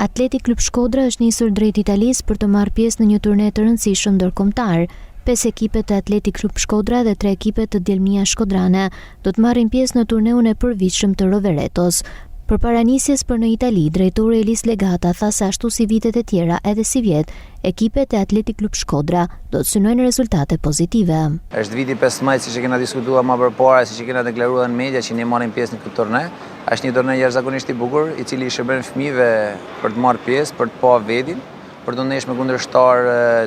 Atletik Klub Shkodra është nisur drejt Italisë për të marrë pjesë në një turne të rëndësishëm ndërkombëtar. 5 ekipet të Atletik Klub Shkodra dhe 3 ekipet të Djelmia Shkodrane do të marrin pjesë në turneun e përvitshëm të Roveretos. Përpara nisjes për në Itali, drejtori Elis Legata tha se ashtu si vitet e tjera edhe si vjet, ekipet e Atletik Klub Shkodra do të synojnë rezultate pozitive. Është viti 15, siç e kena diskutuar më përpara, siç e kena deklaruar në media që ne marrim pjesë në këtë turne. Është një turne jashtëzakonisht i bukur, i cili i shërben fëmijëve për të marrë pjesë, për të pa vetin, për të ndesh me kundërshtar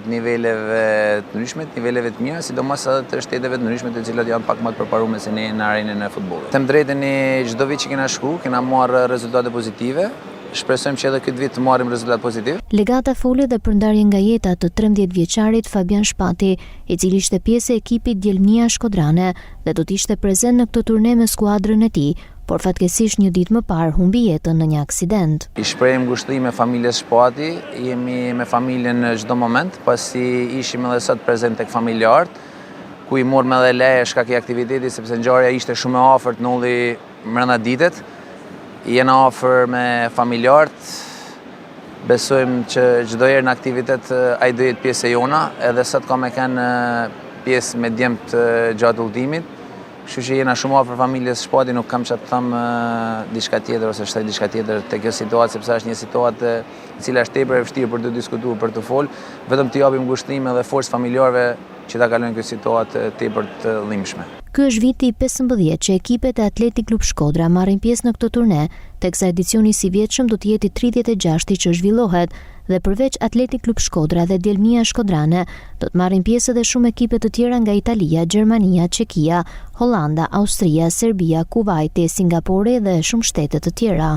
të niveleve të ndryshme, niveleve të mira, sidomos edhe të shteteve të ndryshme, të cilat janë pak më të përparuar se ne në arenën e futbollit. Them drejtën, çdo vit që kena shku, kena marrë rezultate pozitive. Shpresojmë që edhe këtë vit të marrim rezultat pozitiv. Legata foli dhe për ndarjen nga jeta të 13 vjeçarit Fabian Shpati, i cili ishte pjesë e ekipit Djelmia Shkodrane dhe do të ishte prezent në këtë turne me skuadrën e tij, por fatkeqësisht një ditë më parë humbi jetën në një aksident. I shprehim ngushëllime familjes Shpati, jemi me familjen në çdo moment, pasi ishim edhe sot prezent tek familjarët, ku i morëm edhe leje shkak i aktivitetit, sepse ngjarja ishte shumë e afërt, nolli brenda ditët. Jena afër me familjarët, besojmë që çdo herë në aktivitet ai do jetë pjesë e jona, edhe sot kam e kanë pjesë me djemt gjatë udhimit. Kështu që jena shumë afër familjes Shpati, nuk kam çfarë të them diçka tjetër ose shtoj diçka tjetër te kjo situatë, sepse është një situatë e cila është tepër e vështirë për të diskutuar, për të folë, vetëm të japim ngushëllime dhe forcë familjarëve që ta kalojnë këtë situatë tepër të dhimbshme. Ky është viti 15 që ekipet e Atletik Klub Shkodra marrin pjesë në këtë turne, teksa edicioni i sivjetshëm do të jetë i 36 që zhvillohet, dhe përveç Atletik Klub Shkodra dhe Djelmia Shkodrane, do të marrin pjesë edhe shumë ekipe të tjera nga Italia, Gjermania, Çekia, Hollanda, Austria, Serbia, Kuvajti, Singapore dhe shumë shtete të tjera.